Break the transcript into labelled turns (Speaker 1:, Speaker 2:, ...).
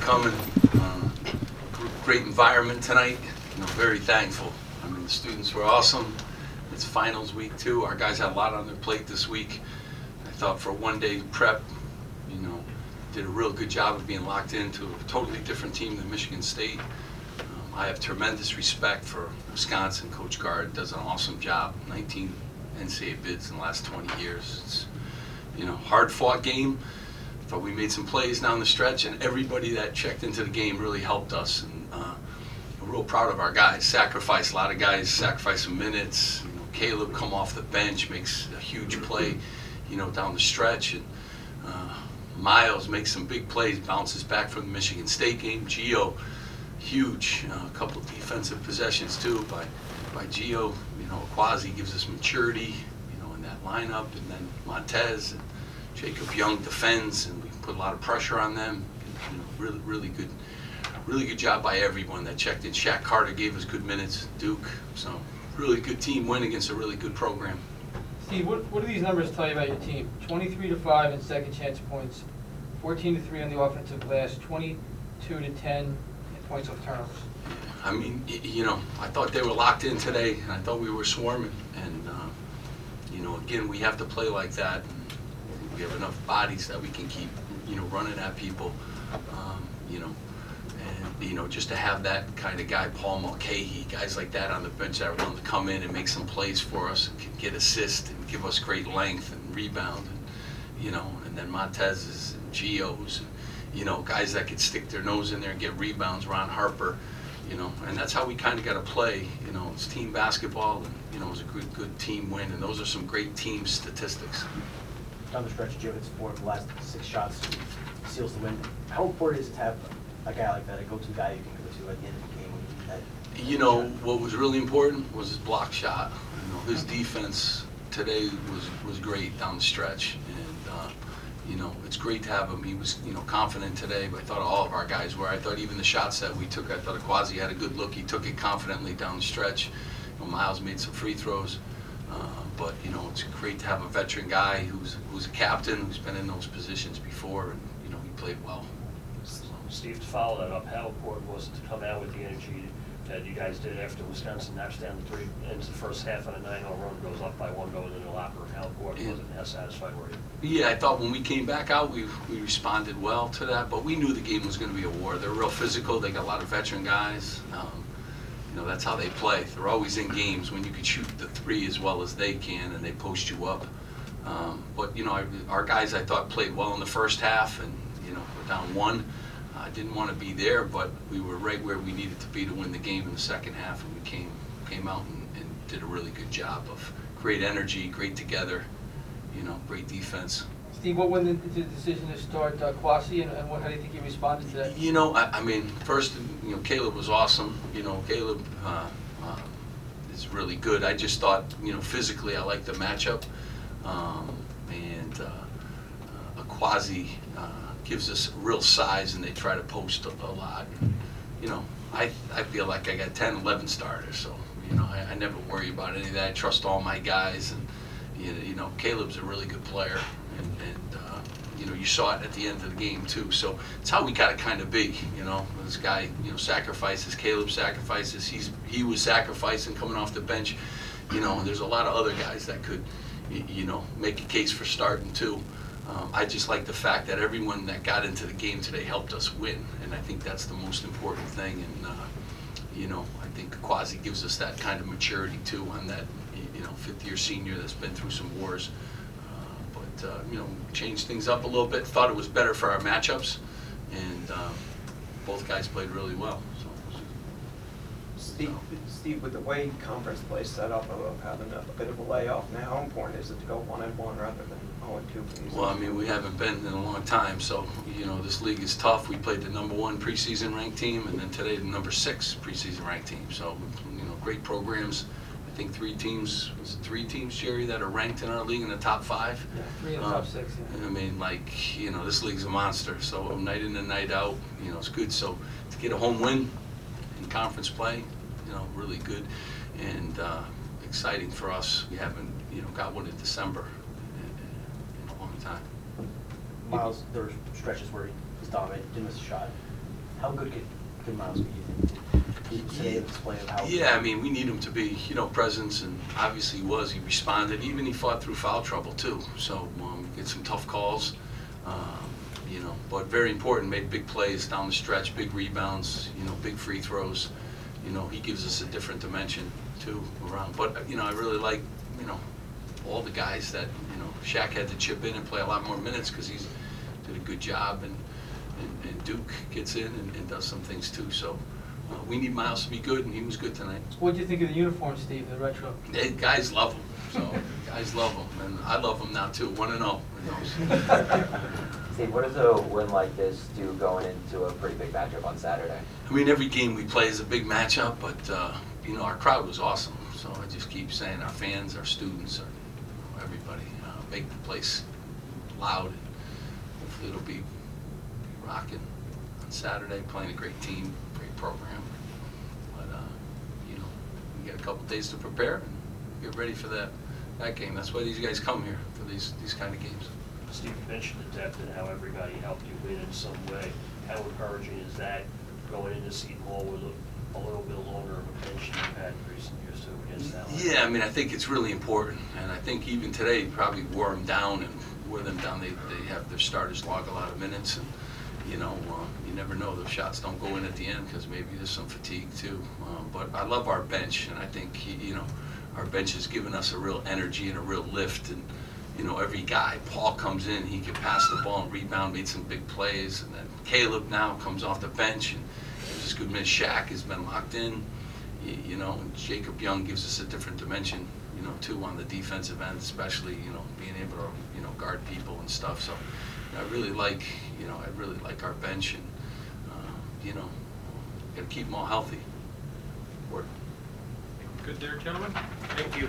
Speaker 1: coming. Great environment tonight. Very thankful. I mean, the students were awesome. It's finals week too. Our guys had a lot on their plate this week. I thought for a one-day prep, did a real good job of being locked into a totally different team than Michigan State. I have tremendous respect for Wisconsin. Coach Guard does an awesome job. 19 NCAA bids in the last 20 years. It's, hard-fought game. But we made some plays down the stretch, and everybody that checked into the game really helped us. And we're real proud of our guys. A lot of guys sacrifice some minutes. Caleb come off the bench, makes a huge play, down the stretch. And Miles makes some big plays, bounces back from the Michigan State game. Gio, huge, a couple of defensive possessions too by Gio. Quasi gives us maturity, in that lineup, and then Montez and Jacob Young defends, and we put a lot of pressure on them. Really good job by everyone that checked in. Shaq Carter gave us good minutes. Duke, so really good team win against a really good program.
Speaker 2: Steve, what do these numbers tell you about your team? 23-5 in second chance points, 14-3 on the offensive glass, 22-10 in points off turnovers.
Speaker 1: I mean, I thought they were locked in today, and I thought we were swarming. And again, we have to play like that. And we have enough bodies that we can keep, running at people. And just to have that kind of guy, Paul Mulcahy, guys like that on the bench that are willing to come in and make some plays for us, and can get assists and give us great length and rebound, and then Montez's and Gio's, and, guys that could stick their nose in there and get rebounds. Ron Harper, and that's how we kind of got to play. It's team basketball, and it was a good team win, and those are some great team statistics.
Speaker 3: Down the stretch, Jewett Support, the last 6 shots seals the win. How important is it to have a guy like that, a go-to guy you can go to at the end of the game when you need that?
Speaker 1: What was really important was his block shot. His defense today was great down the stretch, and it's great to have him. He was confident today, but I thought all of our guys were. I thought even the shots that we took, I thought Quasi had a good look. He took it confidently down the stretch. Miles made some free throws, but it's great to have a veteran guy who's a captain, who's been in those positions before, and he played well.
Speaker 4: Steve, to follow that up, how important was it to come out with the energy that you guys did after Wisconsin knocks down the 3 ends the first half on a 9-0 run, goes up by 1 going into the locker room? How important was it, and how satisfied were you?
Speaker 1: Yeah, I thought when we came back out, we responded well to that, but we knew the game was going to be a war. They're real physical. They got a lot of veteran guys. That's how they play. They're always in games when you can shoot the 3 as well as they can, and they post you up. But our guys, I thought, played well in the first half, and we're down 1. I didn't want to be there, but we were right where we needed to be to win the game in the second half, and we came out and did a really good job of great energy, great together, great defense.
Speaker 2: Steve, what went into the decision to start Quasi, and how do you think he responded to that?
Speaker 1: I mean, first, Caleb was awesome. Caleb is really good. I just thought, physically, I liked the matchup, and a Quasi gives us real size, and they try to post a lot. I feel like I got 10, 11 starters, so I never worry about any of that. I trust all my guys, and Caleb's a really good player, and you saw it at the end of the game too. So it's how we got to kind of be. This guy sacrifices. Caleb sacrifices. He was sacrificing coming off the bench. And there's a lot of other guys that could make a case for starting too. I just like the fact that everyone that got into the game today helped us win, and I think that's the most important thing. And I think Quasi gives us that kind of maturity too on that 5th-year senior that's been through some wars. But changed things up a little bit. Thought it was better for our matchups, and both guys played really well. So.
Speaker 5: Steve, with the way conference play set up of having a bit of a layoff now, how important is it to go 1-1 rather than 0-2?
Speaker 1: Well, I mean, we haven't been in a long time, so this league is tough. We played the #1 preseason ranked team, and then today the #6 preseason ranked team. So great programs. I think 3 teams, Jerry, that are ranked in our league in the top 5.
Speaker 2: Yeah, 3 in the top 6. Yeah.
Speaker 1: I mean, this league's a monster. So night in and night out, it's good. So to get a home win in conference play, really good, and exciting for us. We haven't, got one in December in a long time.
Speaker 3: Miles, there were stretches where he was dominant, didn't miss a shot. How good could Miles be, you think? Today, a display of how.
Speaker 1: Yeah, I mean, we need him to be, presence, and obviously he was. He responded. Even he fought through foul trouble too. So get some tough calls, but very important. Made big plays down the stretch, big rebounds, big free throws. He gives us a different dimension too around. But I really like, all the guys that Shaq had to chip in and play a lot more minutes because he's did a good job, and Duke gets in and does some things too. So. We need Miles to be good, and he was good tonight.
Speaker 2: What did you think of the uniform, Steve, the retro?
Speaker 1: Guys love him, guys love him, and I love him now too, 1-0.
Speaker 6: Steve, what does a win like this do going into a pretty big matchup on Saturday?
Speaker 1: I mean, every game we play is a big matchup, but our crowd was awesome. So I just keep saying, our fans, our students, everybody, make the place loud. Hopefully it'll be rocking on Saturday, playing a great team, great program. But we got a couple days to prepare and get ready for that game. That's why these guys come here, for these kind of games.
Speaker 4: Steve, you mentioned the depth and how everybody helped you win in some way. How encouraging is that going into Seton Hall with a little bit longer of a bench than you've had in recent years too against that?
Speaker 1: Yeah, I mean, I think it's really important, and I think even today probably wore them down, and wore them down. They have their starters log a lot of minutes, and you never know, those shots don't go in at the end because maybe there's some fatigue too. But I love our bench, and I think our bench has given us a real energy and a real lift. And every guy, Paul comes in, he can pass the ball and rebound, made some big plays, and then Caleb now comes off the bench and gives us good minutes. Shaq has been locked in, and Jacob Young gives us a different dimension, too, on the defensive end, especially being able to guard people and stuff. So I really like our bench, and got to keep them all healthy.
Speaker 7: Good there, gentlemen. Thank you.